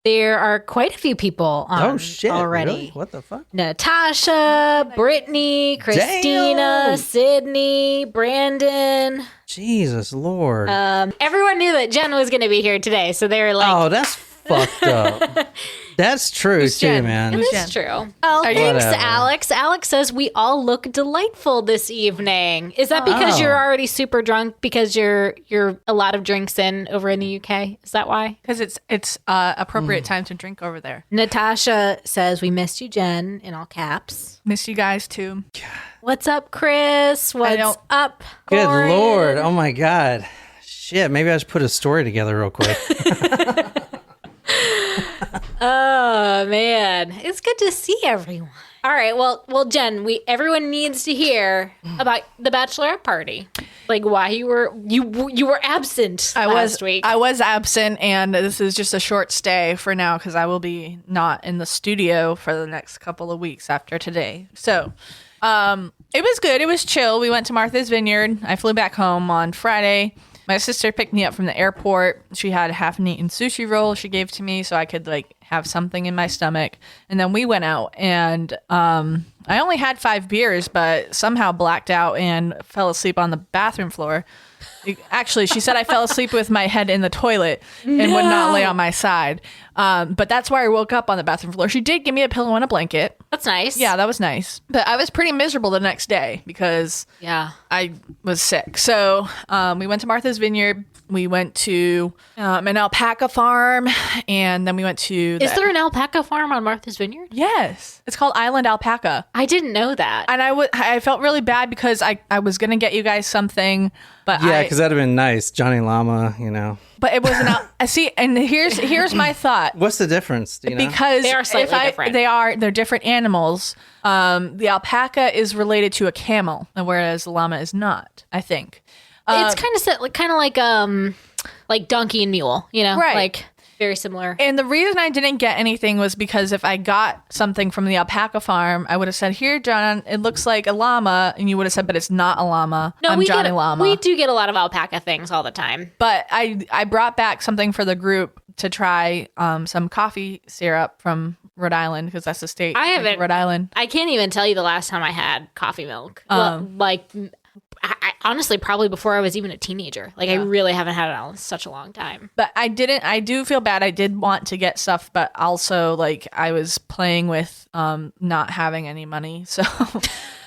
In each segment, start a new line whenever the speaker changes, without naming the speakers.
There are quite a few people on already.
Really? What the fuck?
Natasha, Brittany, Christina,
Damn.
Sydney, Brandon.
Jesus Lord.
Everyone knew that Jen was going to be here today, so they were like,
oh, that's fucked up. That's true too,
Jen?
man.
it is true. Oh, thanks,
Whatever.
Alex. Alex says we all look delightful this evening. Is that because
Oh.
you're already super drunk because you're a lot of drinks in over in the UK? Is that why?
Because it's appropriate time to drink over there.
Natasha says we missed you, Jen, in all caps.
Miss you guys too.
What's up, Chris? What's up,
Good
Corin?
Lord. Oh my God. Shit. Maybe I should put a story together real quick.
Oh man, it's good to see everyone. All right, well, Jen, everyone needs to hear about the bachelorette party. Like why you were absent last week.
I was absent, and this is just a short stay for now because I will be not in the studio for the next couple of weeks after today. So, it was good. It was chill. We went to Martha's Vineyard. I flew back home on Friday. My sister picked me up from the airport. She had a half-eaten sushi roll she gave to me so I could like have something in my stomach. And then we went out, and I only had 5 beers, but somehow blacked out and fell asleep on the bathroom floor. Actually, she said I fell asleep with my head in the toilet and would not lay on my side. But that's why I woke up on the bathroom floor. She did give me a pillow and a blanket.
That's nice.
Yeah, that was nice. But I was pretty miserable the next day because I was sick. So we went to Martha's Vineyard. We went to an alpaca farm, and then we went to...
Is there an alpaca farm on Martha's Vineyard?
Yes. It's called Island Alpaca.
I didn't know that.
And I felt really bad because I was going to get you guys something, but
Yeah, because that'd have been nice. Johnny Llama, you know.
But it wasn't out. See, and here's my thought.
What's the difference? Do you know?
Because
They are slightly different.
They're different animals. The alpaca is related to a camel, whereas the llama is not, I think.
It's kind of like donkey and mule, you know,
Right.
like very similar.
And the reason I didn't get anything was because if I got something from the alpaca farm, I would have said, "Here, John, it looks like a llama," and you would have said, "But it's not a llama. I'm Johnny Llama."
We do get a lot of alpaca things all the time.
But I brought back something for the group to try, some coffee syrup from Rhode Island, because that's the state.
I haven't.
Rhode Island.
I can't even tell you the last time I had coffee milk. I honestly, probably before I was even a teenager. Like, I really haven't had it in such a long time.
But I do feel bad. I did want to get stuff, but also like I was playing with not having any money. So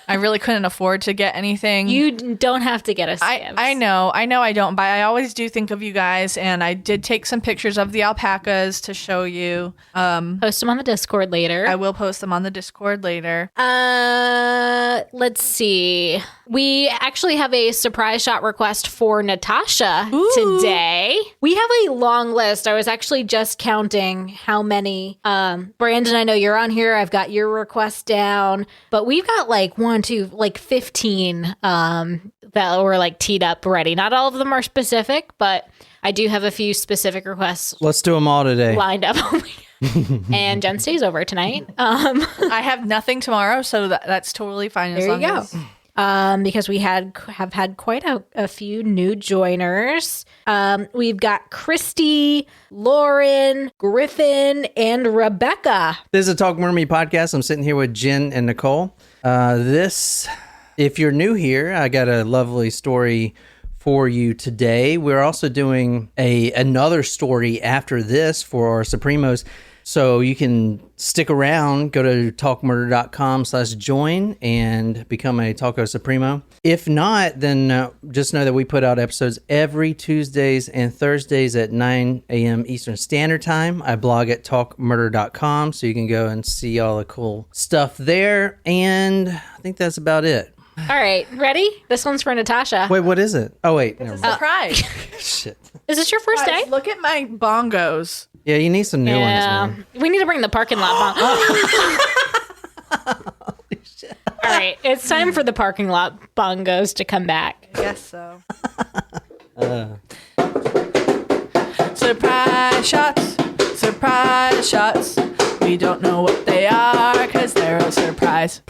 I really couldn't afford to get anything.
You don't have to get us gifts.
I know I don't, but I always do think of you guys, and I did take some pictures of the alpacas to show you.
Post them on the Discord later.
I will post them on the Discord later.
Let's see. We actually have a surprise shot request for Natasha today. We have a long list. I was actually just counting how many. Brandon, I know you're on here. I've got your request down, but we've got like 15 that were like teed up ready. Not all of them are specific, but I do have a few specific requests
Let's do them all today.
lined up. And Jen stays over tonight.
I have nothing tomorrow, so that's totally fine.
There you go. Because we have had quite a few new joiners. We've got Christy, Lauren, Griffin, and Rebecca.
This is a Talk Murder Me podcast. I'm sitting here with Jen and Nicole. If you're new here, I got a lovely story for you today. We're also doing another story after this for our Supremos. So you can stick around, go to talkmurder.com/join and become a Talko Supremo. If not, then just know that we put out episodes every Tuesdays and Thursdays at 9 a.m. Eastern Standard Time. I blog at talkmurder.com, so you can go and see all the cool stuff there. And I think that's about it.
All right, ready? This one's for Natasha.
Wait, what is it? Oh, wait. Never
It's
mind.
a surprise.
Shit.
Is this your first day?
Guys, look at my bongos.
Yeah, you need some new ones, man.
We need to bring the parking lot. All right, it's time for the parking lot bongos to come back.
I guess so. Surprise shots. Surprise shots. We don't know what they are because they're a surprise.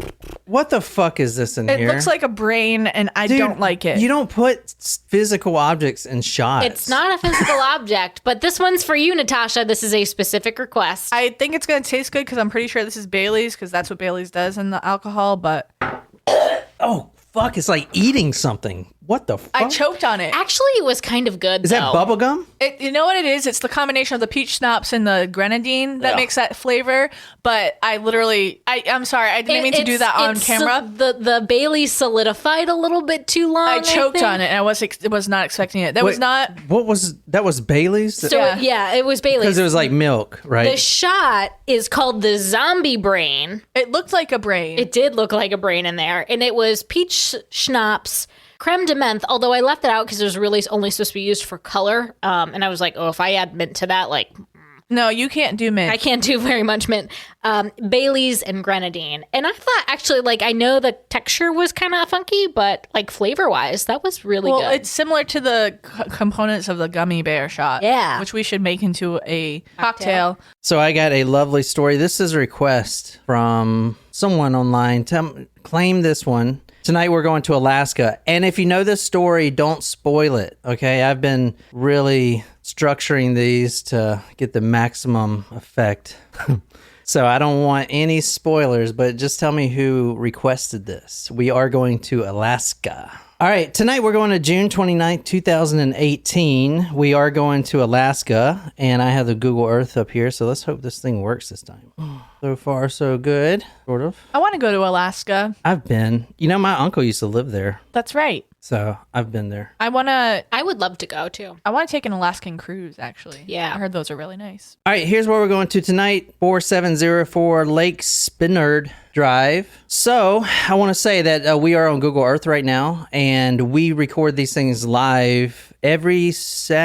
What the fuck is this in
It
here?
looks like a brain, and I
Dude,
don't like it.
You don't put physical objects in shots.
It's not a physical object, but this one's for you, Natasha. This is a specific request.
I think it's going to taste good because I'm pretty sure this is Bailey's because that's what Bailey's does in the alcohol, but
Oh, fuck. It's like eating something. What the fuck?
I choked on it.
Actually, it was kind of good,
Is that bubble gum?
You know what it is? It's the combination of the peach schnapps and the grenadine that makes that flavor. But I'm sorry, I didn't mean to do that on camera.
The Bailey solidified a little bit too long.
I choked
think.
on it, and I was not expecting it. That was not.
What was that? Was Bailey's?
So
Yeah.
it was Bailey's.
Because it was like milk, right?
The shot is called the zombie brain.
It looked like a brain.
It did look like a brain in there. And it was peach schnapps, creme de menthe, although I left it out because it was really only supposed to be used for color. And I was like, oh, if I add mint to that, like,
No, you can't do mint.
I can't do very much mint. Bailey's and grenadine. And I thought actually, like, I know the texture was kind of funky, but like flavor wise, that was really
Well,
good.
it's similar to the components of the gummy bear shot.
Yeah.
Which we should make into a cocktail.
So I got a lovely story. This is a request from someone online. Claim this one. Tonight we're going to Alaska. And if you know this story, don't spoil it. Okay. I've been really structuring these to get the maximum effect. So I don't want any spoilers, but just tell me who requested this. We are going to Alaska. All right, tonight we're going to June 29th, 2018. We are going to Alaska, and I have the Google Earth up here, so let's hope this thing works this time. So far, so good, sort of.
I want to go to Alaska.
I've been. You know, my uncle used to live there,
That's right.
so I've been there.
I want to
I would love to go too.
take an Alaskan cruise, actually.
Yeah.
I heard those are really nice.
All right, here's where we're going to tonight, 4704 Lake Spinnerd Drive. So I want to say that we are on Google Earth right now, and we record these things live every Saturday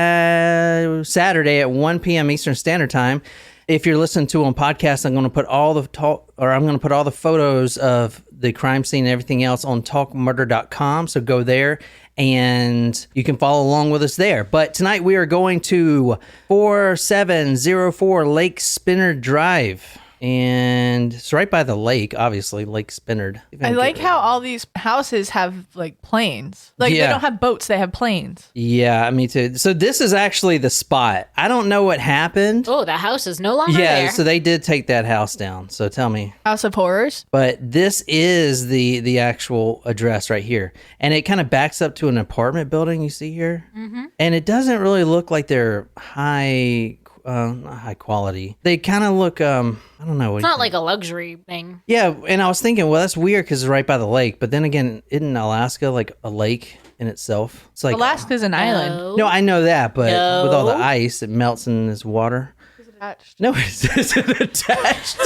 at 1 p.m. Eastern Standard Time. If you're listening to on podcast, I'm going to put all the photos of the crime scene and everything else on talkmurder.com. So go there and you can follow along with us there. But tonight we are going to 4704 Lake Spinnerd Drive. And it's right by the lake, obviously, Lake Spinnerd.
I like how all these houses have like planes. Like
Yeah.
they don't have boats, they have planes.
Yeah, me too. So this is actually the spot. I don't know what happened.
Oh, the house is no longer
Yeah,
there.
so they did take that house down. So tell me.
House of Horrors.
But this is the actual address right here. And it kind of backs up to an apartment building you see here. Mm-hmm. And it doesn't really look like they're not high quality. They kind of look, I don't know.
It's not like a luxury thing.
Yeah, and I was thinking, well, that's weird because it's right by the lake. But then again, isn't Alaska like a lake in itself? It's like
Alaska's an island.
No, I know that, but with all the
No.
ice, it melts in this water.
Attached.
No, it isn't attached.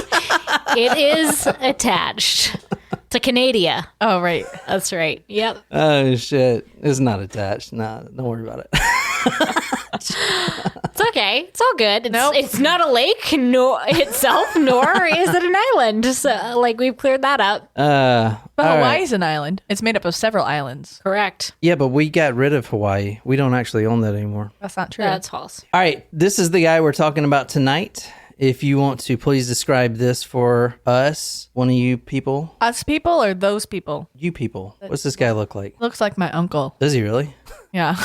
It is attached to Canada.
Oh, right.
That's right. Yep.
Oh shit, it's not attached. Nah, don't worry about it.
It's okay. It's all good. It's,
Nope.
it's not a lake nor itself, nor is it an island. So, like, we've cleared that up.
But
all
Hawaii
right.
is an island. It's made up of several islands.
Correct.
Yeah, but we got rid of Hawaii. We don't actually own that anymore.
That's not true.
That's false.
All right, this is the guy we're talking about tonight. If you want to please describe this for us, one of you people.
Us people or those people?
You people. What's this guy look like?
Looks like my uncle.
Does he really?
Yeah.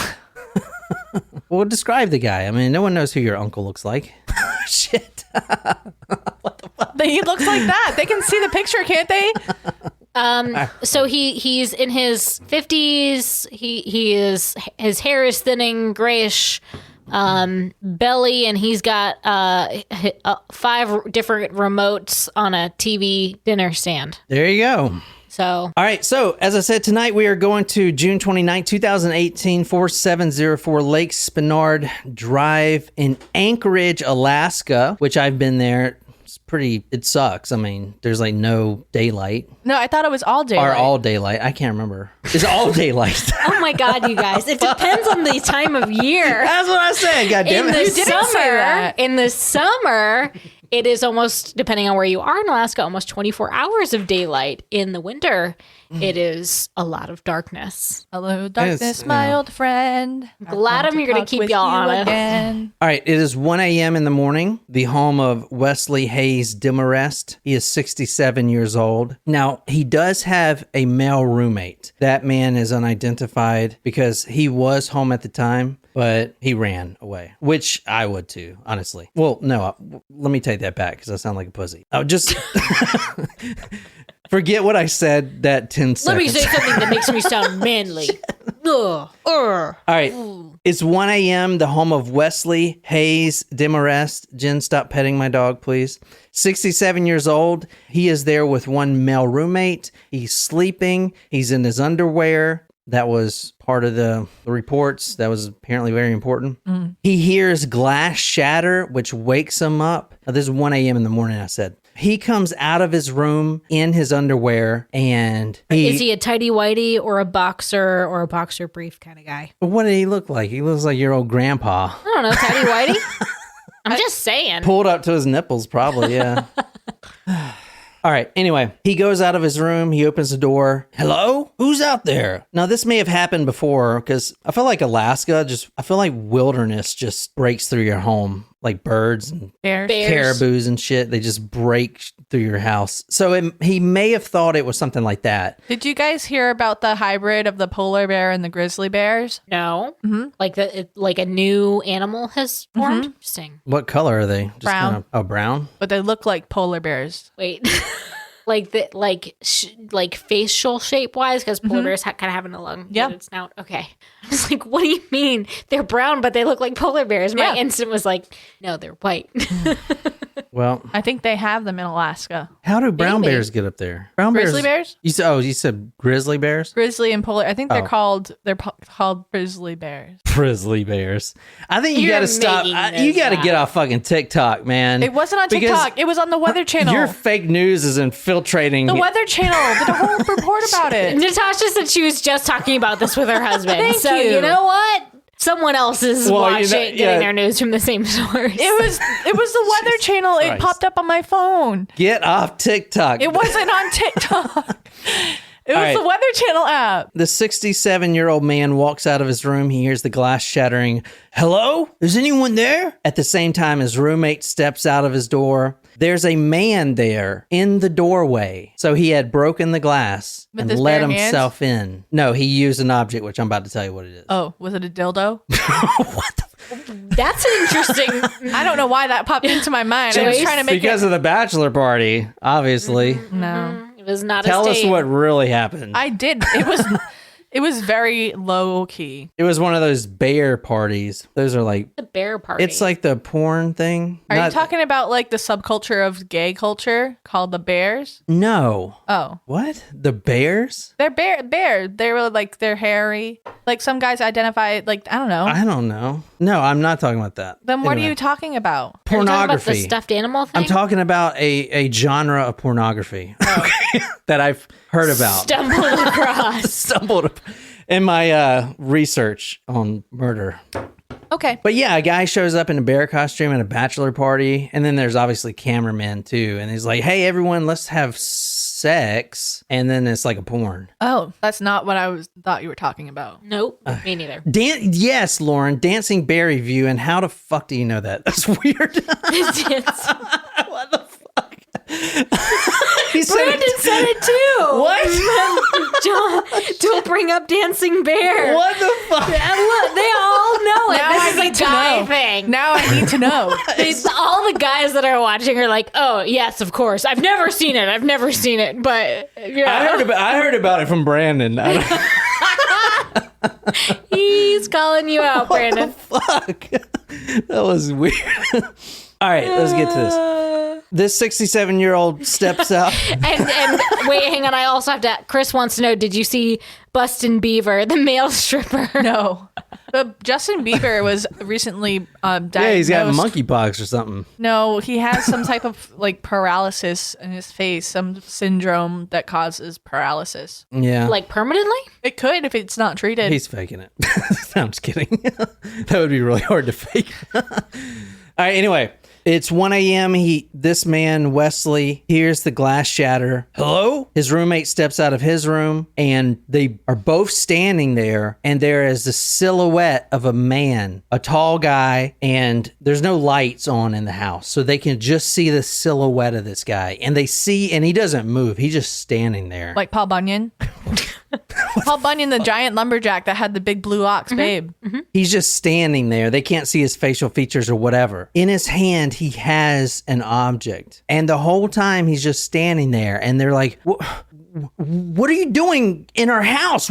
Well, describe the guy. I mean, no one knows who your uncle looks like. Shit.
He looks like that. They can see the picture, can't they?
So he's in his 50s. His hair is thinning, grayish belly, and he's got 5 different remotes on a TV dinner stand.
There you go.
So
All right, so as I said, tonight we are going to June 29, 2018, 4704 Lake Spinnerd Drive in Anchorage, Alaska, which I've been there. It sucks. I mean, there's like no daylight
No, I thought it was all day.
or all daylight. I can't remember. It's all daylight.
oh my god, you guys! It depends on the time of year.
That's what I said. God damn
In
it.
the
didn't say that.
summer, It is almost, depending on where you are in Alaska, almost 24 hours of daylight. In the winter, it is a lot of darkness.
Hello, darkness, my old friend.
Glad I'm here to keep y'all honest.
Again.
All right, it is 1 a.m. in the morning, the home of Wesley Hayes Demarest. He is 67 years old. Now, he does have a male roommate. That man is unidentified because he was home at the time, but he ran away, which I would too, honestly. Well, no, let me take that back because I sound like a pussy. I'll just forget what I said that 10 seconds.
Let me say something that makes me sound manly. Ugh.
All right. It's 1 a.m., the home of Wesley Hayes Demarest. Jen, stop petting my dog, please. 67 years old. He is there with one male roommate. He's sleeping. He's in his underwear. That was part of the reports. That was apparently very important. He hears glass shatter, which wakes him up. Now, this is 1 a.m. in the morning, I said. He comes out of his room in his underwear and
Is he a tighty whitey or a boxer brief kind of guy?
What did he look like? He looks like your old grandpa.
I don't know, tighty whitey? I'm just saying.
Pulled up to his nipples, probably, yeah. All right. Anyway, he goes out of his room. He opens the door. Hello? Who's out there? Now, this may have happened before because I feel like I feel like wilderness just breaks through your home. Like birds and
Bears.
caribous and shit. They just break through your house. So he may have thought it was something like that.
Did you guys hear about the hybrid of the polar bear and the grizzly bears?
No. Like a new animal has formed? Interesting.
What color are they? Just
Brown.
Brown?
But they look like polar bears.
Wait. Like facial shape wise, because polar bears kind of have an elongated snout. Okay, I was like, what do you mean they're brown but they look like polar bears? My instinct was like, no, they're white.
Well,
I think they have them in Alaska.
how do brown bears get up there?
Grizzly bears?
You said grizzly bears?
Grizzly and polar. I think they're called grizzly bears.
Grizzly bears. I think you
You're
got to stop.
making this
You got to
up.
get off fucking TikTok, man.
It wasn't on
Because
TikTok. It was on the Weather Channel.
Your fake news is infiltrating.
The Weather Channel did a whole report about it.
Natasha said she was just talking about this with her husband.
Thank
so
you.
know what? Someone else is getting their news from the same source.
It was the Weather Channel. It
Christ.
popped up on my phone.
Get off TikTok.
It wasn't on TikTok. It was
All right.
the Weather Channel app.
The 67-year-old man walks out of his room. He hears the glass shattering. Hello? Is anyone there? At the same time, his roommate steps out of his door. There's a man there in the doorway. So he had broken the glass
With
and
his
let
bare hands?
himself in. No, he used an object, which I'm about to tell you what it is.
Oh, was it a dildo?
That's an interesting.
I don't know why that popped into my mind. I was
Joyce?
trying to make
Because of the bachelor party, obviously.
No.
It was not
Tell
a
us
state.
what really happened.
I did. It was very low key.
It was one of those bear parties. Those are like,
The bear party.
it's like the porn thing.
Are you talking about like the subculture of gay culture called the bears?
No.
Oh.
What? The bears?
They're bear. They were like, they're hairy. Like some guys identify, like, I don't know.
I don't know. No, I'm not talking about that.
Then what
Anyway.
are you talking about?
Are you talking about
Pornography.
the stuffed animal thing?
I'm talking about a genre of pornography that I've heard about.
Stumbled across.
Stumbled in my research on murder.
Okay.
But yeah, a guy shows up in a bear costume at a bachelor party, and then there's obviously cameramen too, and he's like, "Hey, everyone, let's have sex," and then it's like a porn.
Oh, that's not what I thought you were talking about.
Nope, me neither.
Yes, Lauren, dancing bear review, and how the fuck do you know that? That's weird. What the fuck? He said
Brandon said it too.
What?
Don't bring up dancing bear.
What the fuck?
And look, they all know it.
Now
This
I
is
need
a
to
guy
know.
thing.
Now I need to know.
All the guys that are watching are like, "Oh yes, of course. I've never seen it, but yeah,
I heard about it from Brandon.
he's calling you out, Brandon."
Fuck. That was weird. All right, let's get to this. This 67-year-old steps out.
And wait, hang on. I also have to. Chris wants to know: did you see Bustin' Beaver, the male stripper?
No. But Justin Bieber was recently diagnosed.
Yeah, he's got monkeypox or something.
No, he has some type of like paralysis in his face, some syndrome that causes paralysis.
Yeah.
Like permanently?
It could if it's not treated.
He's faking it. No, I'm just kidding. That would be really hard to fake. All right, anyway. It's 1 a.m. This man, Wesley, hears the glass shatter. Hello? His roommate steps out of his room, and they are both standing there, and there is the silhouette of a man, a tall guy, and there's no lights on in the house, so they can just see the silhouette of this guy. And they see, and he doesn't move. He's just standing there.
Like Paul Bunyan? Paul Bunyan, the giant lumberjack that had the big blue ox, babe.
He's just standing there. They can't see his facial features or whatever. In his hand, he has an object. And the whole time, he's just standing there. And they're like, what are you doing in our house?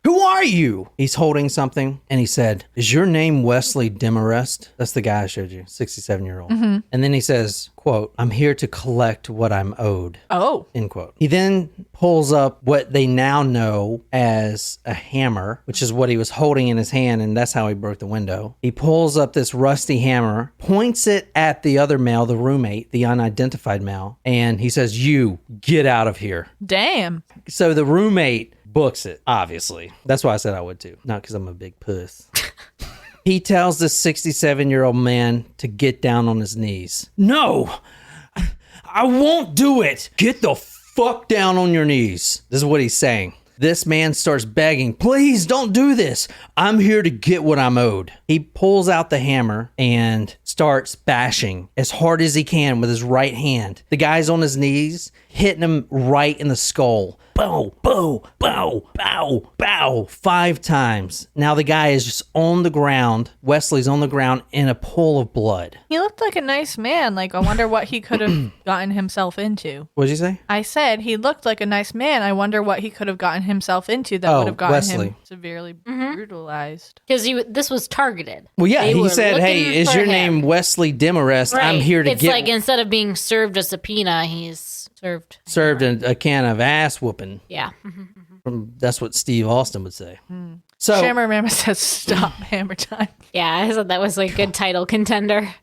Who are you? He's holding something. And he said, is your name Wesley Demarest? That's the guy I showed you, 67-year-old. And then he says, quote, I'm here to collect what I'm owed.
Oh.
End quote. He then pulls up what they now know as a hammer, which is what he was holding in his hand, and that's how he broke the window. He pulls up this rusty hammer, points it at the other male, the roommate, the unidentified male, and he says, you, get out of here.
Damn.
So the roommate books it, obviously. That's why I said I would too. Not because I'm a big puss. He tells this 67-year-old man to get down on his knees. No, I won't do it. Get the fuck down on your knees. This is what he's saying. This man starts begging, please don't do this. I'm here to get what I'm owed. He pulls out the hammer and starts bashing as hard as he can with his right hand. The guy's on his knees, hitting him right in the skull. Bow, bow, bow, bow, bow, 5 times. Now the guy is just on the ground. Wesley's on the ground in a pool of blood.
He looked like a nice man. Like, I wonder what he could have gotten himself into.
What'd you say?
I said he looked like a nice man. I wonder what he could have gotten himself into that would have gotten
Wesley.
him severely brutalized.
Because this was targeted.
Well, yeah,
They
he
were
said,
looking
hey, is
for
your
him.
name Wesley Demarest? I'm here to
It's
get
like instead of being served a subpoena, he's served
a can of ass whooping.
Yeah.
That's what Steve Austin would say. So
Shammer Mama says, stop hammer time.
Yeah, I thought that was a good title contender.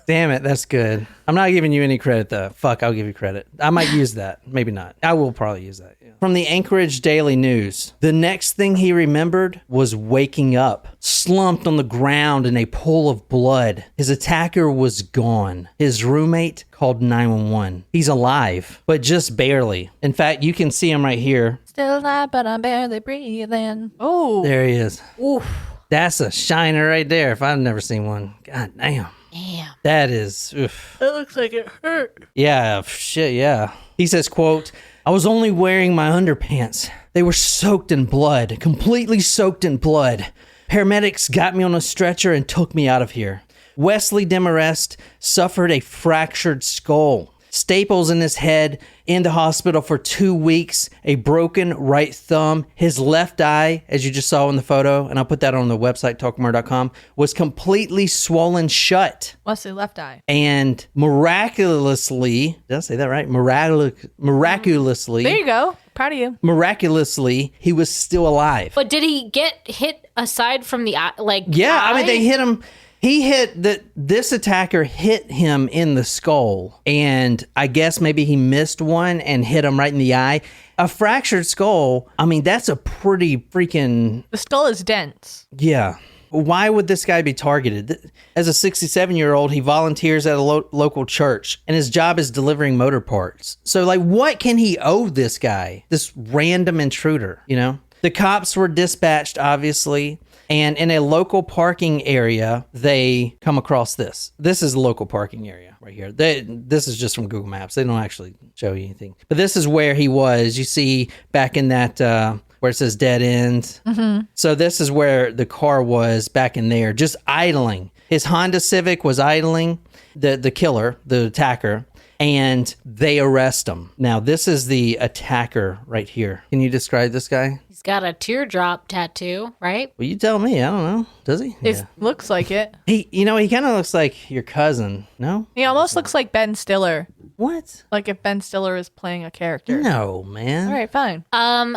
damn it, that's good. I'm not giving you any credit though. Fuck, I'll give you credit. I might use that. Maybe not. I will probably use that. Yeah. From the Anchorage Daily News, the next thing he remembered was waking up, slumped on the ground in a pool of blood. His attacker was gone. His roommate called 911. He's alive, but just barely. In fact, you can see him right here.
Still alive, but I'm barely breathing. Oh.
There he is.
Oof.
That's a shiner right there. If I've never seen one. God damn.
Damn.
That is, oof.
It looks like it hurt.
Yeah, shit, yeah. He says, quote, I was only wearing my underpants. They were soaked in blood, completely soaked in blood. Paramedics got me on a stretcher and took me out of here. Wesley Demarest suffered a fractured skull, staples in his head, in the hospital for 2 weeks, a broken right thumb. His left eye, as you just saw in the photo, and I'll put that on the website, talkmore.com, was completely swollen shut.
What's the left eye?
And miraculously, did I say that right? Miraculously.
There you go. Proud of you.
Miraculously, he was still alive.
But did he get hit aside from the eye?
Yeah, I mean, they hit him. This attacker hit him in the skull, and I guess maybe he missed one and hit him right in the eye. A fractured skull, I mean, that's a pretty freaking...
The skull is dense.
Yeah. Why would this guy be targeted? As a 67-year-old, he volunteers at a local church, and his job is delivering motor parts. So, like, what can he owe this guy? This random intruder, you know? The cops were dispatched, obviously. And in a local parking area, they come across this. This is a local parking area right here. This is just from Google Maps. They don't actually show you anything. But this is where he was. You see back in that, where it says dead end. Mm-hmm. So this is where the car was back in there, just idling. His Honda Civic was idling, the killer, the attacker. And they arrest him. Now, this is the attacker right here. Can you describe this guy?
He's got a teardrop tattoo, right?
Well, you tell me. I don't know. Does he?
It looks like it.
He kind of looks like your cousin. No?
He almost looks like Ben Stiller.
What?
Like if Ben Stiller is playing a character.
No, man.
All right, fine.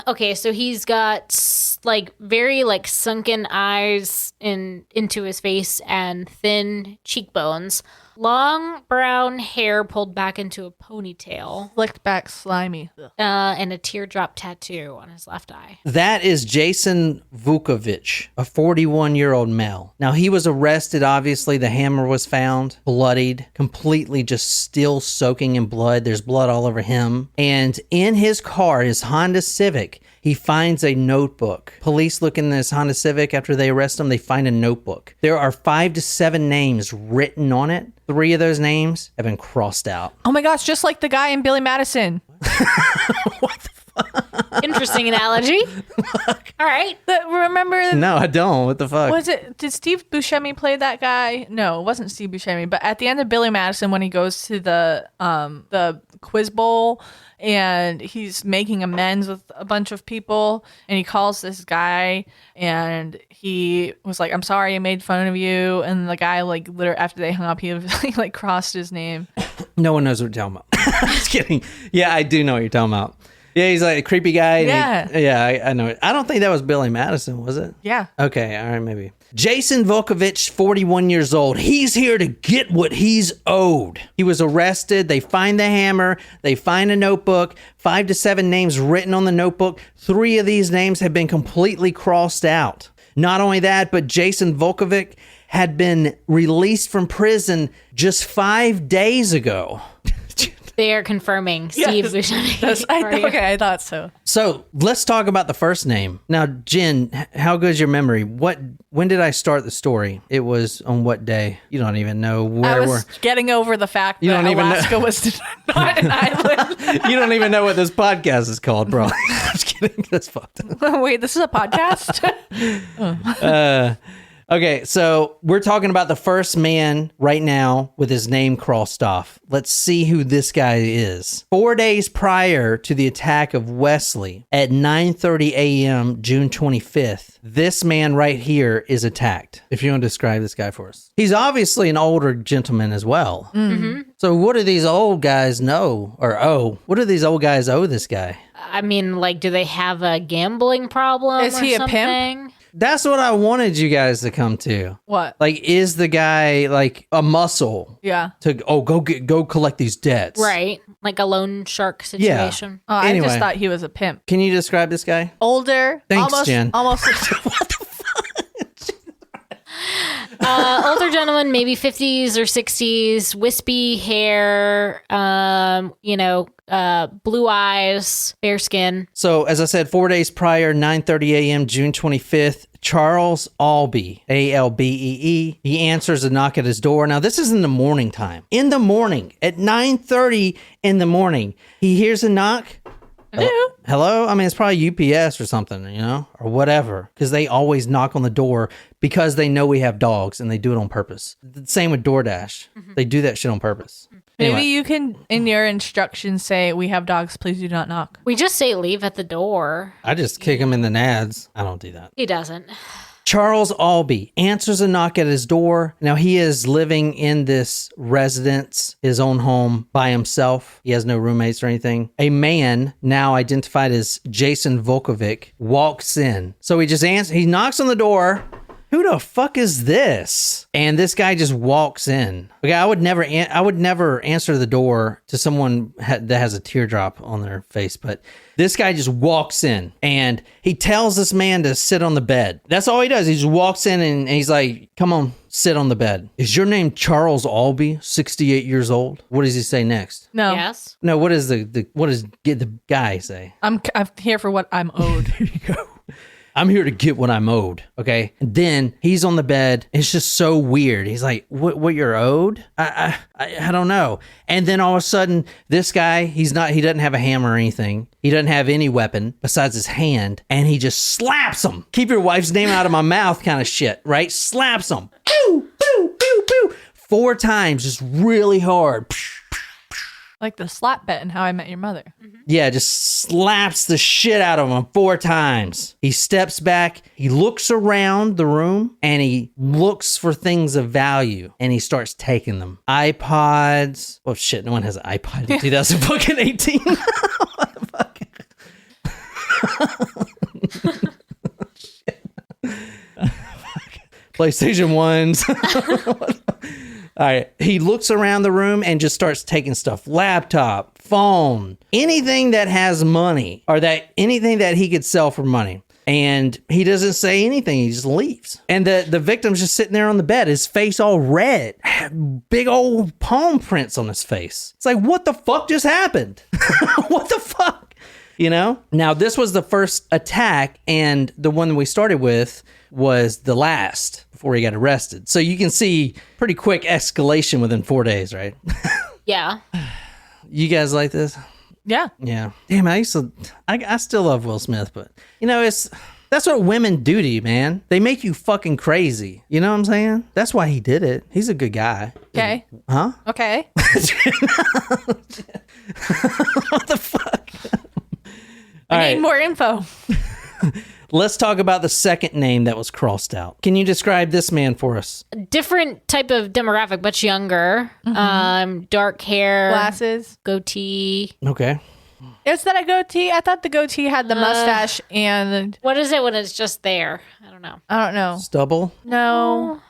Okay, so he's got very sunken eyes into his face and thin cheekbones. long brown hair pulled back into a ponytail,
Flicked back, slimy.
and a teardrop tattoo on his left eye.
That is Jason Vukovich, a 41-year-old male. Now, he was arrested. Obviously, the hammer was found, bloodied, completely just still soaking in blood. There's blood all over him. And in his car, his Honda Civic, he finds a notebook. Police look in this Honda Civic after they arrest him. They find a notebook. There are 5 to 7 names written on it. 3 of those names have been crossed out.
Oh my gosh, just like the guy in Billy Madison.
Interesting analogy. All right.
Remember?
No, I don't. What the fuck?
Was it? Did Steve Buscemi play that guy? No, it wasn't Steve Buscemi. But at the end of Billy Madison, when he goes to the quiz bowl and he's making amends with a bunch of people, and he calls this guy, and he was like, "I'm sorry, I made fun of you." And the guy, like, literally after they hung up, he like crossed his name.
No one knows what you're talking about. Just kidding. Yeah, I do know what you're talking about. Yeah, he's like a creepy guy.
Yeah.
I know it. I don't think that was Billy Madison, was it?
Yeah.
Okay, all right, maybe. Jason Vukovich, 41 years old. He's here to get what he's owed. He was arrested. They find the hammer. They find a notebook. 5 to 7 names written on the notebook. 3 of these names have been completely crossed out. Not only that, but Jason Vukovich had been released from prison just 5 days ago.
They are confirming Steve Buscemi.
Okay, I thought so.
So let's talk about the first name. Now, Jen, how good is your memory? When did I start the story? It was on what day? You don't even know where
I was getting over the fact
You
that
don't even know.
Alaska was not an island.
You don't even know what this podcast is called, bro. I'm just kidding. That's fucked up.
Wait, this is a podcast?
Okay, so we're talking about the first man right now with his name crossed off. Let's see who this guy is. 4 days prior to the attack of Wesley at 9:30 a.m., June 25th, this man right here is attacked. If you want to describe this guy for us. He's obviously an older gentleman as well. Mm-hmm. So what do these old guys know or owe? What do these old guys owe this guy?
I mean, like, do they have a gambling problem?
Is he a
something?
pimp?
That's what I wanted you guys to come to.
What?
Like, is the guy like a muscle?
Yeah.
To go collect these debts.
Right. Like a loan shark situation.
Oh, I
Anyway.
just thought he was a pimp.
Can you describe this guy?
Older.
Thanks,
almost,
Jen.
Almost.
Older gentleman, maybe 50s or 60s, wispy hair, blue eyes, fair skin.
So, as I said, 4 days prior, 9:30 a.m., June 25th, Charles Albee, Albee. He answers a knock at his door. Now, this is in the morning time. In the morning, at 9:30 in the morning, he hears a knock. Hello? I mean, it's probably UPS or something, or whatever, because they always knock on the door because they know we have dogs and they do it on purpose. The same with DoorDash. Mm-hmm. They do that shit on purpose. Anyway.
Maybe you can, in your instructions, say, "We have dogs, please do not knock."
We just say leave at the door.
I just kick him in the nads. I don't do that.
He doesn't.
Charles Albee answers a knock at his door. Now, he is living in this residence, his own home, by himself. He has no roommates or anything. A man, now identified as Jason Vukovich, walks in. So he knocks on the door. Who the fuck is this? And this guy just walks in. Okay, I would never answer the door to someone that has a teardrop on their face, but this guy just walks in and he tells this man to sit on the bed. That's all he does. He just walks in and he's like, "Come on, sit on the bed. Is your name Charles Albee, 68 years old?" What does he say next?
No.
Yes.
No, what does the guy say?
I'm here for what I'm owed.
There you go. I'm here to get what I'm owed. Okay. And then he's on the bed. It's just so weird. He's like, what you're owed? I don't know. And then all of a sudden, this guy, he doesn't have a hammer or anything. He doesn't have any weapon besides his hand. And he just slaps him. Keep your wife's name out of my mouth kind of shit, right? Slaps him. Boo, boo, boo, boo. 4 times, just really hard.
Like the slap bet in How I Met Your Mother. Mm-hmm.
Yeah, just slaps the shit out of him 4 times. He steps back, he looks around the room, and he looks for things of value, and he starts taking them. iPods. Oh shit, no one has an iPod in 2018. What the fuck? PlayStation 1s. All right. He looks around the room and just starts taking stuff. Laptop, phone, anything that has money or anything that he could sell for money. And he doesn't say anything. He just leaves. And the victim's just sitting there on the bed, his face all red, big old palm prints on his face. It's like, what the fuck just happened? What the fuck? You know? Now, this was the first attack, and the one that we started with was the last before he got arrested. So you can see pretty quick escalation within 4 days, right?
Yeah.
You guys like this?
Yeah.
Yeah. Damn, I still love Will Smith, but that's what women do to you, man. They make you fucking crazy. You know what I'm saying? That's why he did it. He's a good guy.
Okay.
Huh?
Okay.
What the fuck?
I need more info.
Let's talk about the second name that was crossed out. Can you describe this man for us?
Different type of demographic, much younger. Dark hair.
Glasses.
Goatee.
Okay.
Is that a goatee? I thought the goatee had the mustache and...
What is it when it's just there? I don't know.
I don't know.
Stubble?
No.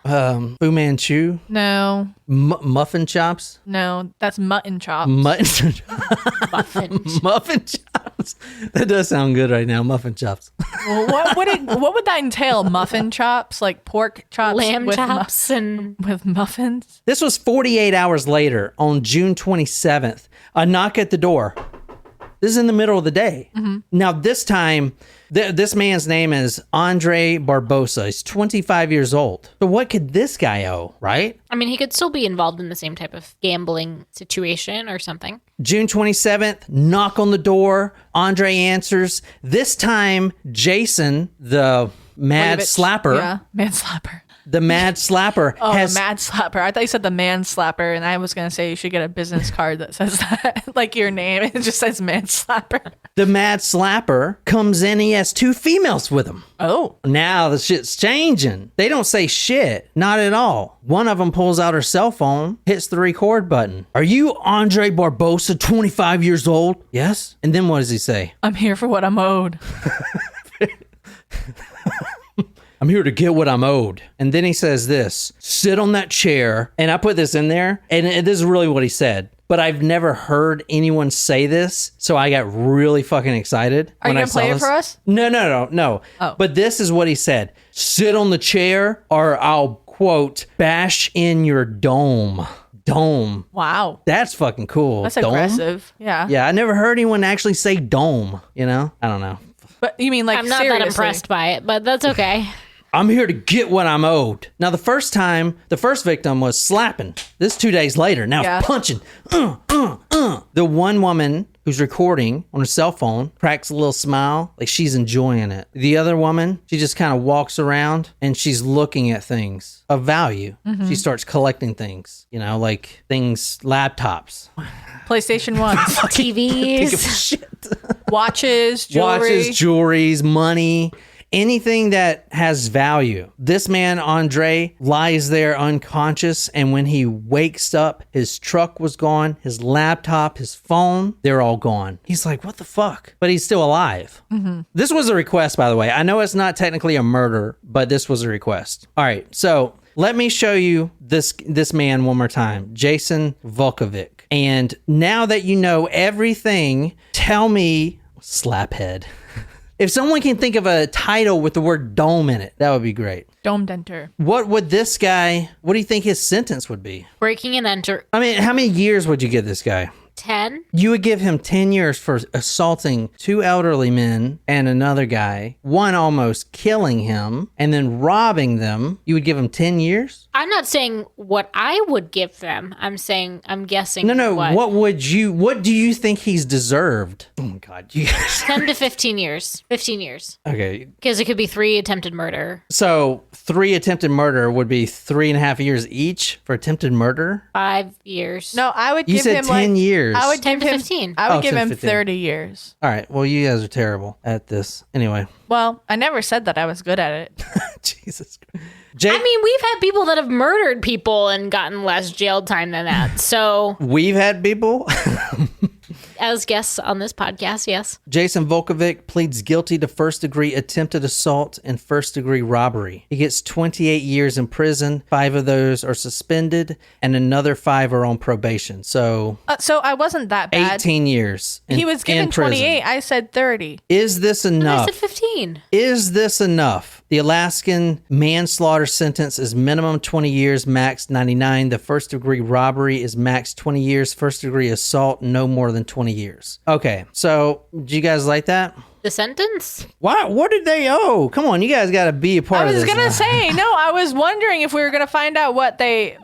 Fu Manchu?
No.
Muffin chops?
No. That's mutton chops.
Muffin
Muffin.
Muffin chops. That does sound good right now. Muffin chops.
Well, what would that entail? Muffin chops? Like pork chops?
Lamb
with
chops and...
with muffins?
This was 48 hours later on June 27th. A knock at the door. This is in the middle of the day. Mm-hmm. Now, this time, this man's name is Andre Barbosa. He's 25 years old. So what could this guy owe, right?
I mean, he could still be involved in the same type of gambling situation or something.
June 27th, knock on the door. Andre answers. This time, Jason, the mad
Vukovich.
slapper.
Yeah, mad slapper.
The mad slapper has...
the mad slapper. I thought you said the man slapper, and I was going to say you should get a business card that says that. Like your name. It just says man slapper.
The mad slapper comes in. He has 2 females with him.
Oh.
Now the shit's changing. They don't say shit. Not at all. One of them pulls out her cell phone, hits the record button. Are you Andre Barbosa, 25 years old? Yes. And then what does he say?
I'm here for what I'm owed.
I'm here to get what I'm owed. And then he says this, sit on that chair. And I put this in there, and this is really what he said. But I've never heard anyone say this, so I got really fucking excited.
Are you going to play it for us?
No.
Oh.
But this is what he said. Sit on the chair, or I'll, quote, bash in your dome. Dome.
Wow.
That's fucking cool.
That's
dome?
aggressive. Yeah.
Yeah, I never heard anyone actually say dome, you know? I don't know.
But you mean like
I'm not
seriously?
that impressed by it, but that's okay.
I'm here to get what I'm owed. Now, the first victim was slapping. This 2 days later. Now
Yeah.
punching. The one woman who's recording on her cell phone cracks a little smile like she's enjoying it. The other woman, she just kind of walks around and she's looking at things of value. Mm-hmm. She starts collecting things, like things, laptops.
PlayStation 1.
TVs.
Shit.
Watches, jewelry.
Watches, jewelries, money. Anything that has value. This man, Andre, lies there unconscious, and when he wakes up, his truck was gone, his laptop, his phone, they're all gone. He's like, what the fuck? But he's still alive. Mm-hmm. This was a request, by the way. I know it's not technically a murder, but this was a request. All right, so let me show you this man one more time, Jason Vukovich. And now that you know everything, tell me, slaphead. If someone can think of a title with the word dome in it, that would be great.
Dome Denter.
What do you think his sentence would be?
Breaking and enter.
I mean, how many years would you give this guy?
10.
You would give him 10 years for assaulting 2 elderly men and another guy, one almost killing him, and then robbing them. You would give him 10 years?
I'm not saying what I would give them. I'm guessing.
No. What do you think he's deserved? Oh my God.
10 to 15 years. 15 years.
Okay.
Because it could be 3 attempted murder.
So 3 attempted murder would be 3.5 years each for attempted murder?
5 years.
No, I would
You
give
said
him
10 years.
I would
10
give
to
him
15.
I would give
10 to
him
15.
30 years.
All right. Well, you guys are terrible at this. Anyway.
Well, I never said that I was good at it.
Jesus Christ.
I mean, we've had people that have murdered people and gotten less jail time than that. So
We've had people?
as guests on this podcast, yes.
Jason Vukovich pleads guilty to first-degree attempted assault and first-degree robbery. He gets 28 years in prison. 5 of those are suspended, and another 5 are on probation. So
I wasn't that bad.
18 years.
He was given 28. I said 30.
Is this enough?
I said 15.
Is this enough? The Alaskan manslaughter sentence is minimum 20 years, max 99. The first-degree robbery is max 20 years. First-degree assault, no more than 20 years. Okay, so do you guys like that?
The sentence?
Why? What did they owe? Come on, you guys got to be a part of this.
I was gonna say no. I was wondering if we were gonna find out what the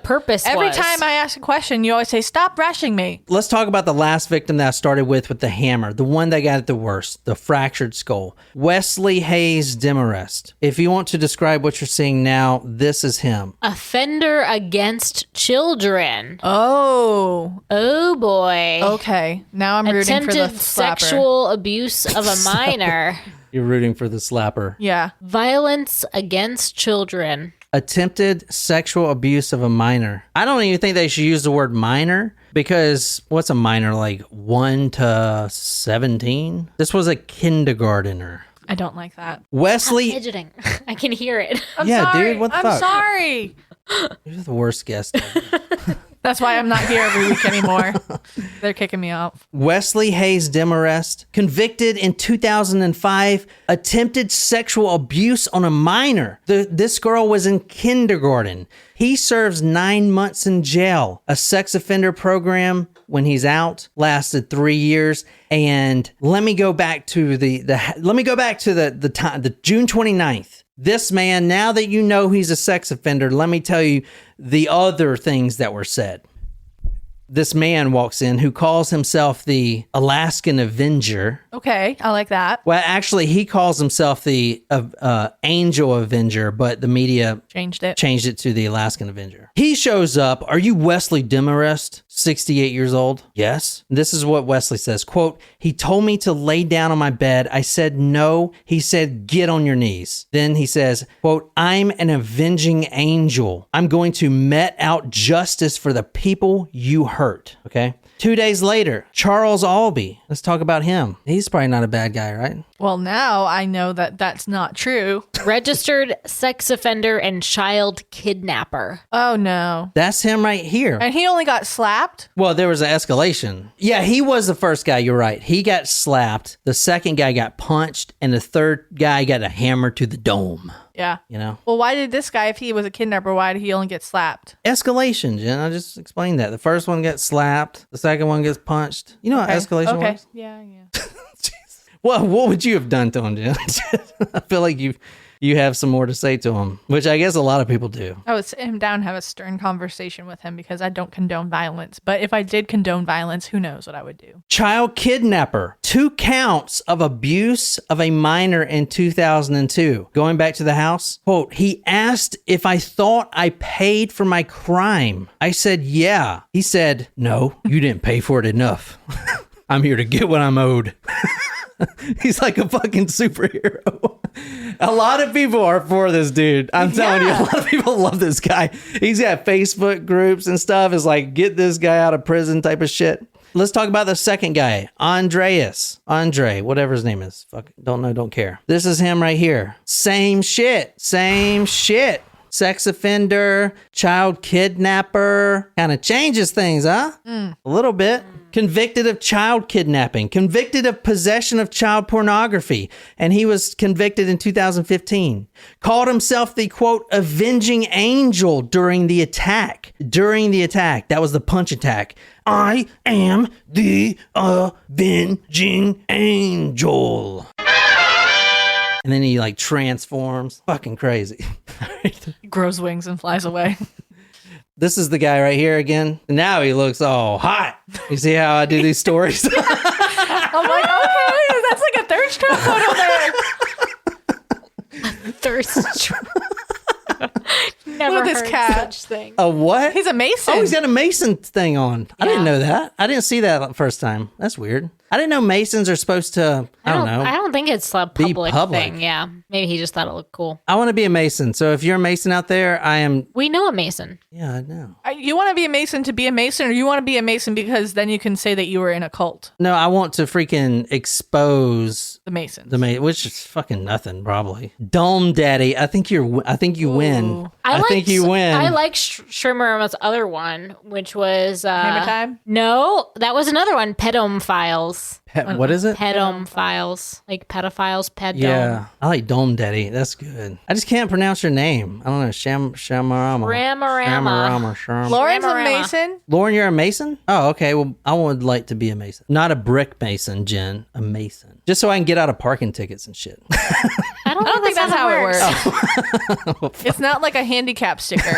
purpose
Every
was.
time I ask a question, you always say, "Stop rushing me."
Let's talk about the last victim that I started with the hammer, the one that got it the worst, the fractured skull. Wesley Hayes Demarest. If you want to describe what you're seeing now, this is him.
Offender against children.
Oh,
boy.
okay. Now I'm rooting for the
Attempted
slapper.
sexual abuse of a minor.
You're rooting for the slapper.
Yeah.
Violence against children.
Attempted sexual abuse of a minor. I don't even think they should use the word minor because what's a minor, like 1 to 17? This was a kindergartner.
I don't like that.
Wesley.
Fidgeting. I can hear it.
I'm
Yeah,
sorry.
dude, what the
I'm
fuck?
sorry.
You're the worst guest.
That's why I'm not here every week anymore. They're kicking me off.
Wesley Hayes Demarest, convicted in 2005, attempted sexual abuse on a minor. This girl was in kindergarten. He serves 9 months in jail. A sex offender program when he's out lasted 3 years. And let me go back to the time, the June 29th. This man, now that you know he's a sex offender, let me tell you the other things that were said. This man walks in who calls himself the Alaskan Avenger.
Okay, I like that.
Well, actually, he calls himself the Angel Avenger, but the media
Changed it.
changed it to the Alaskan Avenger. He shows up. Are you Wesley Demarest, 68 years old? Yes. This is what Wesley says. Quote, he told me to lay down on my bed. I said no. He said, get on your knees. Then he says, quote, I'm an avenging angel. I'm going to mete out justice for the people you hurt. Okay. 2 days later, Charles Albee. Let's talk about him. He's probably not a bad guy, right?
Well, now I know that that's not true.
Registered sex offender and child kidnapper.
Oh, no.
That's him right here.
And he only got slapped?
Well, there was an escalation. Yeah, he was the first guy. You're right. He got slapped. The second guy got punched. And the third guy got a hammer to the dome.
Yeah.
You know?
Well, why did this guy, if he was a kidnapper, why did he only get slapped?
Escalation, Jen. I just explained that. The first one gets slapped. The second one gets punched. You know how escalation works?
Yeah.
Well, what would you have done to him, Jen? I feel like you have some more to say to him, which I guess a lot of people do.
I would sit him down and have a stern conversation with him because I don't condone violence. But if I did condone violence, who knows what I would do?
Child kidnapper. 2 counts of abuse of a minor in 2002. Going back to the house, quote, he asked if I thought I paid for my crime. I said, yeah. He said, no, you didn't pay for it enough. I'm here to get what I'm owed. He's like a fucking superhero. A lot of people are for this dude. I'm telling you, a lot of people love this guy. He's got Facebook groups and stuff. It's like, get this guy out of prison type of shit. Let's talk about the second guy, Andre, whatever his name is. Fuck, don't know, don't care. This is him right here. Same shit. Sex offender, child kidnapper. Kind of changes things, huh? A little bit. Convicted of child kidnapping, convicted of possession of child pornography, and he was convicted in 2015. Called himself the, quote, avenging angel during the attack. That was the punch attack. I am the avenging angel. And then he like transforms. Fucking crazy.
He grows wings and flies away.
This is the guy right here again. Now he looks all hot. You see how I do these stories?
I'm like, okay, that's like a thirst trap photo there.
Thirst trap. Never
Look at this
heard
cat.
such thing.
A what?
He's a mason.
Oh, he's got a mason thing on. I didn't know that. I didn't see that the first time. That's weird. I didn't know Masons are supposed to, I don't know.
I don't think it's a
Be
public
public.
thing. Yeah. Maybe he just thought it looked cool.
I want to be a Mason. So if you're a Mason out there, I am.
We know a Mason.
Yeah, I know.
You want to be a Mason to be a Mason, or you want to be a Mason because then you can say that you were in a cult?
No, I want to freaking expose
The Masons.
which is fucking nothing, probably. Dome Daddy. I think you win. I think you win.
I like Shrimmer's other one, which was
Hammer Time?
No, that was another one. Pedophiles.
What is it?
Pedophiles, like pedophiles. Pedom.
Yeah, I like Dome Daddy. That's good. I just can't pronounce your name. I don't know. Shamarama.
Ramarama.
Lauren's a
Ramorama.
Mason.
Lauren, you're a Mason? Oh, okay. Well, I would like to be a Mason. Not a brick Mason, Jen. A Mason. Just so I can get out of parking tickets and shit.
I don't
think that's how it
works.
It's not like a handicap sticker.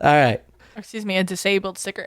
All right.
Excuse me, a disabled sticker.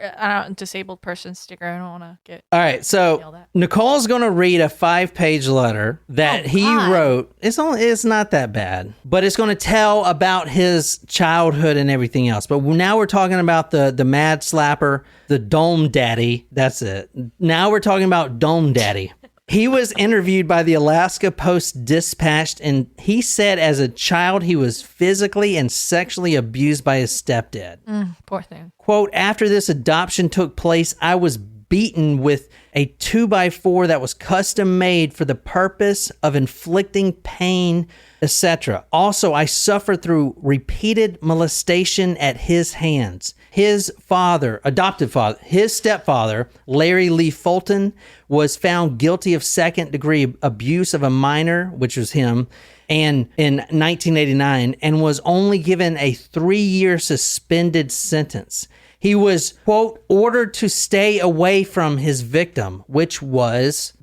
Disabled person sticker. I don't want to get.
All right, so Nicole's going to read a 5-page letter that he wrote. It's not that bad, but it's going to tell about his childhood and everything else. But now we're talking about the Mad Slapper, the Dome Daddy. That's it. Now we're talking about Dome Daddy. He was interviewed by the Alaska Post-Dispatch, and he said as a child he was physically and sexually abused by his stepdad.
Poor thing.
Quote, after this adoption took place, I was beaten with a 2x4 that was custom made for the purpose of inflicting pain, etc. Also, I suffered through repeated molestation at his hands. His father, adopted father, his stepfather, Larry Lee Fulton, was found guilty of second-degree abuse of a minor, which was him, and in 1989, and was only given a 3-year suspended sentence. He was, quote, ordered to stay away from his victim, which was,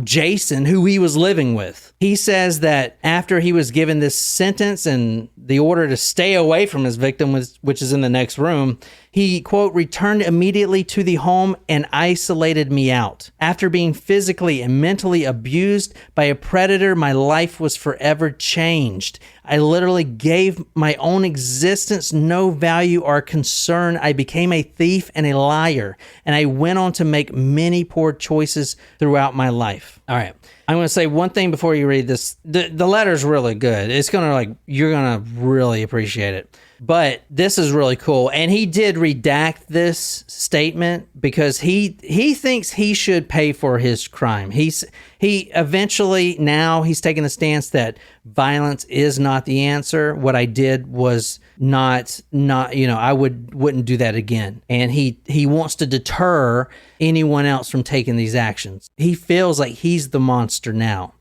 Jason, who he was living with. He says that after he was given this sentence and the order to stay away from his victim, which is in the next room, he, quote, returned immediately to the home and isolated me out. After being physically and mentally abused by a predator, my life was forever changed. I literally gave my own existence no value or concern. I became a thief and a liar, and I went on to make many poor choices throughout my life. All right. I'm going to say one thing before you read this. The letter's really good. It's going to you're going to really appreciate it. But this is really cool. And he did redact this statement because he thinks he should pay for his crime. He eventually, now he's taking the stance that violence is not the answer. What I did was not I wouldn't do that again. And he wants to deter anyone else from taking these actions. He feels like he's the monster now,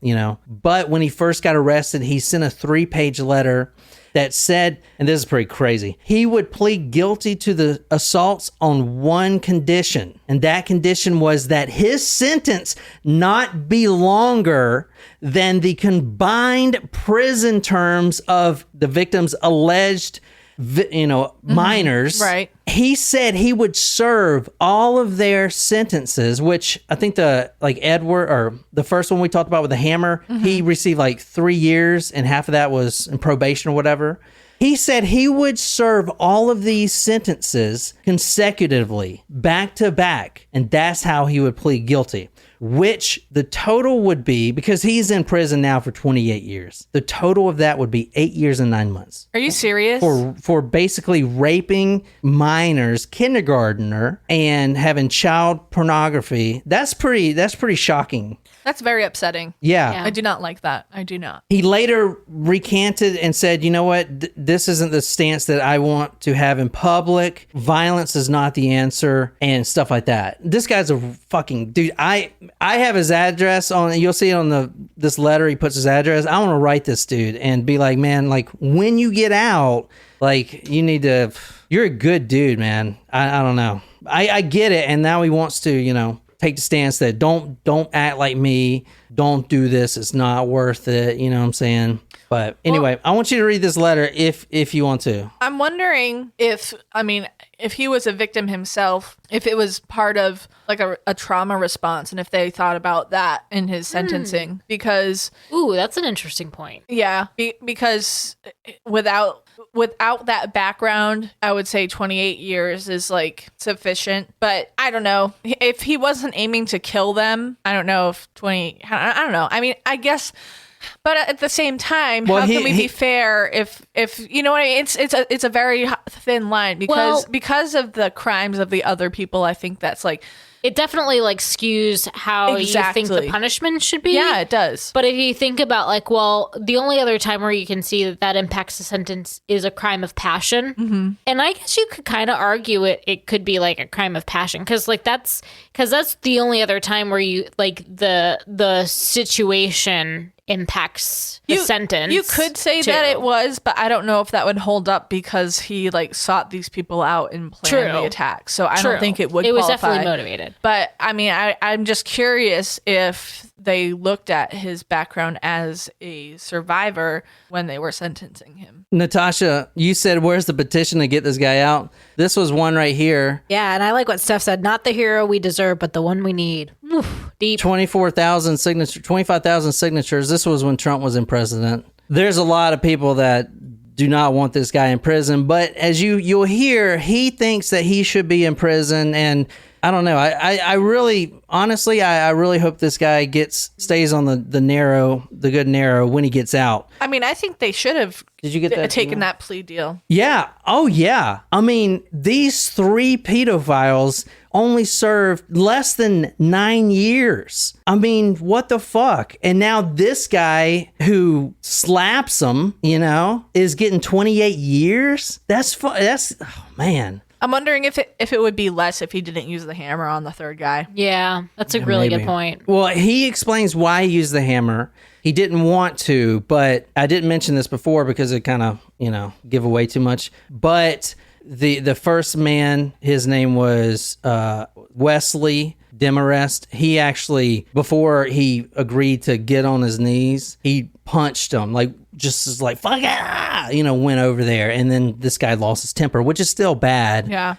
But when he first got arrested, he sent a 3-page letter that said, and this is pretty crazy, he would plead guilty to the assaults on one condition. And that condition was that his sentence not be longer than the combined prison terms of the victim's alleged minors.
Right.
He said he would serve all of their sentences, which I think Edward, or the first one we talked about with the hammer, he received 3 years and half of that was in probation or whatever. He said he would serve all of these sentences consecutively, back to back, and that's how he would plead guilty. Which the total would be, because he's in prison now for 28 years, the total of that would be 8 years and 9 months.
Are you serious?
For basically raping minors, kindergartner, and having child pornography. That's pretty shocking.
That's very upsetting.
Yeah.
I do not like that. I do not.
He later recanted and said, you know what? This isn't the stance that I want to have in public. Violence is not the answer and stuff like that. This guy's a fucking dude. I have his address on, you'll see it on this letter. He puts his address. I want to write this dude and be like, man, when you get out, you need to, you're a good dude, man. I don't know. I get it. And now he wants to, take the stance that don't act like me. Don't do this. It's not worth it. You know what I'm saying? But anyway, I want you to read this letter if you want to.
I'm wondering if he was a victim himself, if it was part of like a trauma response, and if they thought about that in his sentencing. Because
ooh, that's an interesting point.
Yeah, because without that background, I would say 28 years is like sufficient. But I don't know if he wasn't aiming to kill them. I don't know if 20. I don't know. I mean, I guess. But at the same time, how can we be fair if you know what I mean? It's a very thin line because of the crimes of the other people. I think that's like
it definitely like skews how you think the punishment should be.
Yeah, it does.
But if you think about like, well, the only other time where you can see that impacts the sentence is a crime of passion. Mm-hmm. And I guess you could kind of argue it could be like a crime of passion because that's the only other time where you like the situation impacts the sentence.
You could say
too.
that it was, but I don't know if that would hold up because he like sought these people out and planned the attack. So I don't think it would.
It was
qualify.
definitely motivated.
But I mean, I'm just curious if they looked at his background as a survivor when they were sentencing him.
Natasha, you said, where's the petition to get this guy out? This was one right here.
Yeah, and I like what Steph said. Not the hero we deserve, but the one we need. Oof, deep.
25,000 signatures. This was when Trump was in president. There's a lot of people that do not want this guy in prison, but as you'll hear, he thinks that he should be in prison, and I don't know. I really, honestly, I really hope this guy stays on the good narrow when he gets out.
I mean, I think they should have taken that plea deal.
Yeah. Oh, yeah. I mean, these 3 pedophiles only served less than 9 years. I mean, what the fuck? And now this guy who slaps them, is getting 28 years? That's oh, man.
I'm wondering if it would be less if he didn't use the hammer on the third guy.
Yeah, that's a really good point.
Well, he explains why he used the hammer. He didn't want to, but I didn't mention this before because it kind of, give away too much. But the first man, his name was Wesley Demarest. He actually, before he agreed to get on his knees, he punched him, just like, fuck ah, went over there. And then this guy lost his temper, which is still bad.
Yeah.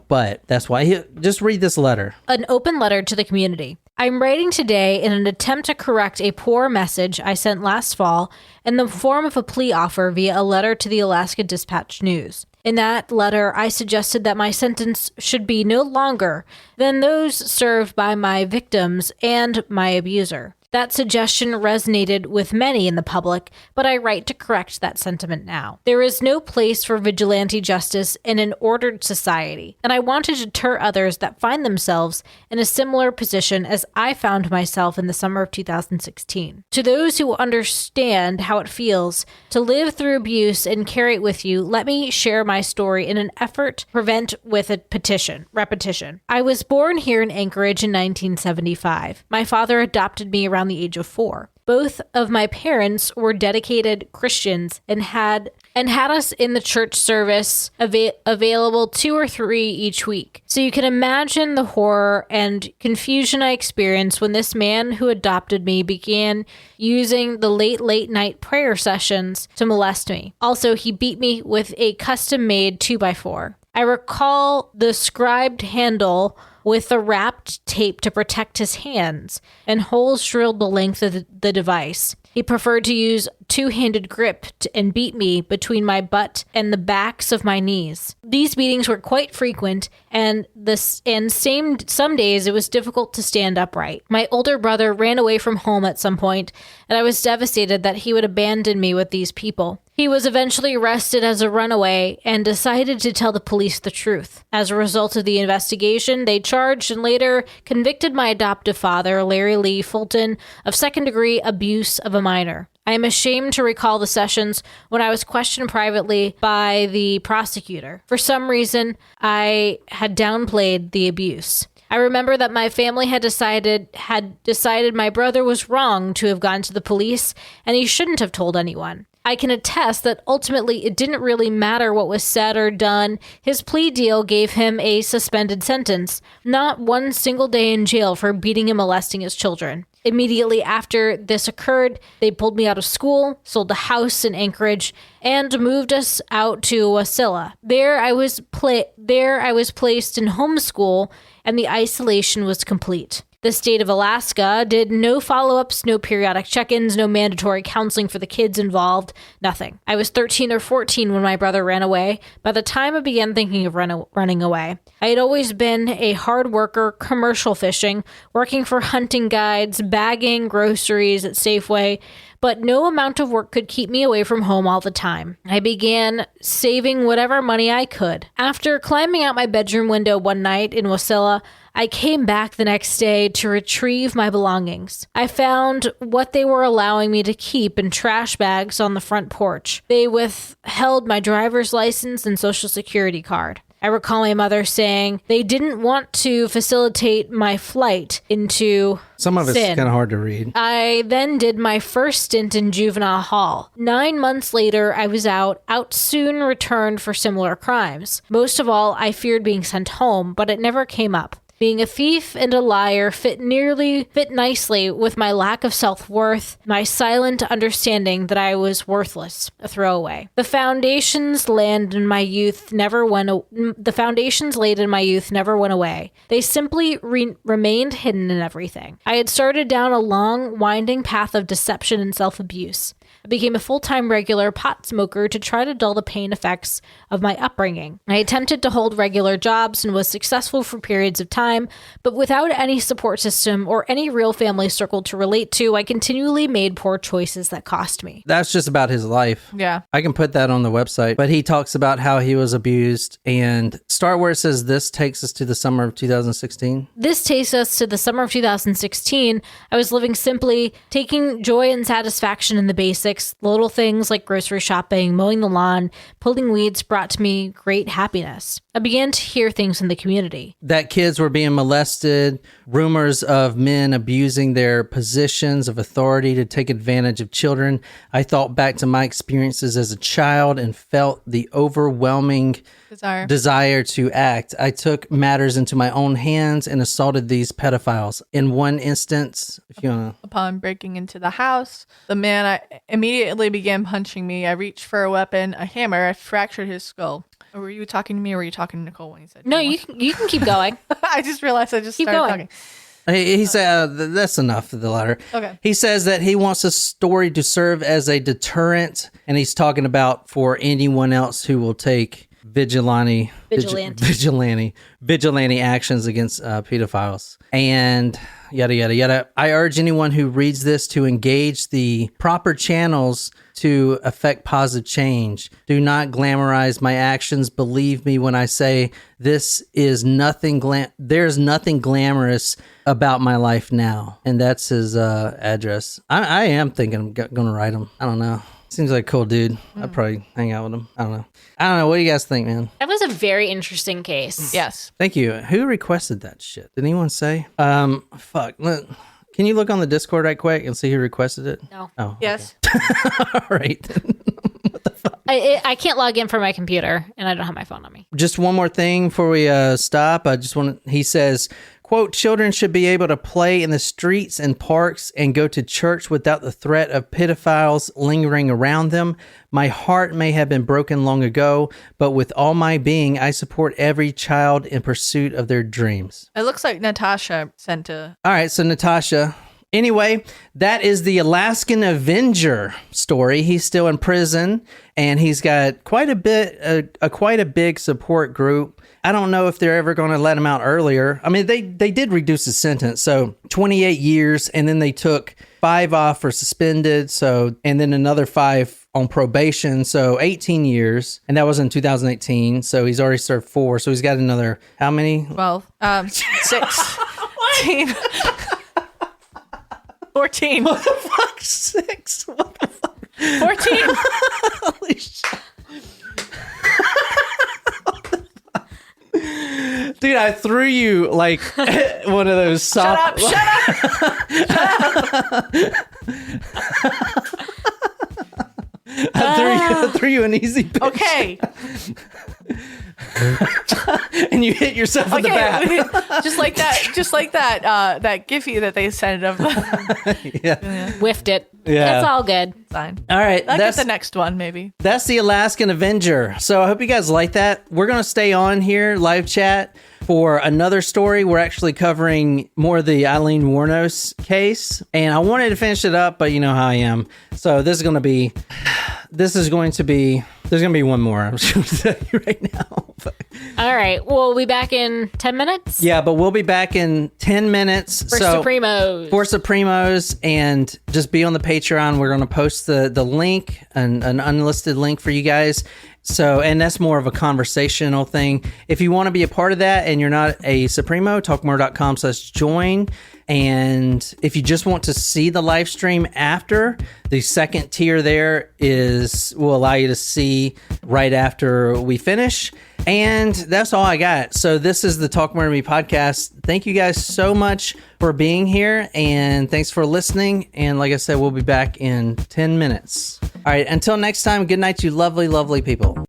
But that's why just read this letter.
An open letter to the community. I'm writing today in an attempt to correct a poor message I sent last fall in the form of a plea offer via a letter to the Alaska Dispatch News. In that letter, I suggested that my sentence should be no longer than those served by my victims and my abuser. That suggestion resonated with many in the public, but I write to correct that sentiment now. There is no place for vigilante justice in an ordered society, and I want to deter others that find themselves in a similar position as I found myself in the summer of 2016. To those who understand how it feels to live through abuse and carry it with you, let me share my story in an effort to prevent with a repetition. I was born here in Anchorage in 1975. My father adopted me around the age of 4. Both of my parents were dedicated Christians and had us in the church service available 2 or 3 each week. So you can imagine the horror and confusion I experienced when this man who adopted me began using the late night prayer sessions to molest me. Also, he beat me with a custom-made 2x4. I recall the scribed handle with the wrapped tape to protect his hands and holes drilled the length of the device. He preferred to use two-handed grip and beat me between my butt and the backs of my knees. These beatings were quite frequent, and some days it was difficult to stand upright. My older brother ran away from home at some point, and I was devastated that he would abandon me with these people. He was eventually arrested as a runaway and decided to tell the police the truth. As a result of the investigation, they charged and later convicted my adoptive father, Larry Lee Fulton, of second-degree abuse of a minor. I am ashamed to recall the sessions when I was questioned privately by the prosecutor. For some reason, I had downplayed the abuse. I remember that my family had decided my brother was wrong to have gone to the police, and he shouldn't have told anyone. I can attest that ultimately it didn't really matter what was said or done. His plea deal gave him a suspended sentence, not one single day in jail for beating and molesting his children. Immediately after this occurred, they pulled me out of school, sold a house in Anchorage, and moved us out to Wasilla. There I was placed in homeschool, and the isolation was complete. The state of Alaska did no follow-ups, no periodic check-ins, no mandatory counseling for the kids involved, nothing. I was 13 or 14 when my brother ran away. By the time I began thinking of running away, I had always been a hard worker, commercial fishing, working for hunting guides, bagging groceries at Safeway, but no amount of work could keep me away from home all the time. I began saving whatever money I could. After climbing out my bedroom window one night in Wasilla, I came back the next day to retrieve my belongings. I found what they were allowing me to keep in trash bags on the front porch. They withheld my driver's license and social security card. I recall my mother saying they didn't want to facilitate my flight into
Some of it's
sin.
kind of hard to read.
I then did my first stint in juvenile hall. 9 months later, I was out soon returned for similar crimes. Most of all, I feared being sent home, but it never came up. Being a thief and a liar fit nicely with my lack of self-worth, my silent understanding that I was worthless, a throwaway. The foundations laid in my youth never went away. They simply remained hidden in everything. I had started down a long, winding path of deception and self-abuse. I became a full-time regular pot smoker to try to dull the pain effects of my upbringing. I attempted to hold regular jobs and was successful for periods of time, but without any support system or any real family circle to relate to, I continually made poor choices that cost me.
That's just about his life.
Yeah.
I can put that on the website, but he talks about how he was abused and start where it says this takes us to the summer of 2016.
This takes us to the summer of 2016. I was living simply, taking joy and satisfaction in the basics. Little things like grocery shopping, mowing the lawn, pulling weeds brought to me great happiness. I began to hear things in the community.
That kids were being molested, rumors of men abusing their positions of authority to take advantage of children. I thought back to my experiences as a child and felt the overwhelming desire to act. I took matters into my own hands and assaulted these pedophiles. In one instance, if you want to...
Upon breaking into the house, the man immediately began punching me. I reached for a weapon, a hammer. I fractured his skull. Were you talking to me or were you talking to Nicole when you said
No, you can keep going.
I just realized I just
Keep
started
going.
talking.
He said, that's enough of the latter.
Okay.
He says that he wants a story to serve as a deterrent, and he's talking about for anyone else who will take vigilante actions against pedophiles and yada yada yada. I urge anyone who reads this to engage the proper channels to affect positive change. Do not glamorize my actions. Believe me when I say this is nothing. There's nothing glamorous about my life now, and that's his address. I am thinking I'm going to write him. I don't know. Seems like a cool dude. I'd probably hang out with him. I don't know. What do you guys think, man?
That was a very interesting case.
Yes.
Thank you. Who requested that shit? Did anyone say? Fuck. Can you look on the Discord right quick and see who requested it?
No.
Oh.
Yes.
Okay. All right.
I can't log in from my computer, and I don't have my phone on me.
Just one more thing before we stop. He says, quote, children should be able to play in the streets and parks and go to church without the threat of pedophiles lingering around them. My heart may have been broken long ago, but with all my being, I support every child in pursuit of their dreams.
It looks like Natasha sent a...
All right, so Natasha... Anyway, that is the Alaskan Avenger story. He's still in prison, and he's got quite a big support group. I don't know if they're ever going to let him out earlier. I mean, they did reduce his sentence, so 28 years, and then they took 5 off for suspended, and then another 5 on probation, so 18 years, and that was in 2018. So he's already served 4, so he's got another how many?
12, 6, 18. 14.
What the fuck? 6? What the fuck?
14.
Holy shit. Dude, I threw you like one of those soft...
Shut up.
I threw you an easy pitch.
Okay.
and you hit yourself with the bat.
just like that that Giphy that they sent of the
Yeah.
Whiffed it.
Yeah.
It's all good.
sign.
All right.
I'll get the next one, maybe.
That's the Alaskan Avenger. So I hope you guys like that. We're going to stay on here, live chat, for another story. We're actually covering more of the Eileen Wuornos case. And I wanted to finish it up, but you know how I am. So there's going to be one more. I'm just going to tell you right now.
All right. We'll be back in 10 minutes.
Yeah, but we'll be back in 10 minutes.
For Supremos.
For Supremos, and just be on the Patreon. We're going to post the link, an unlisted link for you guys. So, and that's more of a conversational thing. If you want to be a part of that and you're not a Supremo, talkmurder.com/join. And if you just want to see the live stream after, the second tier there will allow you to see right after we finish. And that's all I got. So this is the Talk Murder Me podcast. Thank you guys so much for being here, and thanks for listening. And like I said, we'll be back in 10 minutes. All right, until next time, good night, you lovely, lovely people.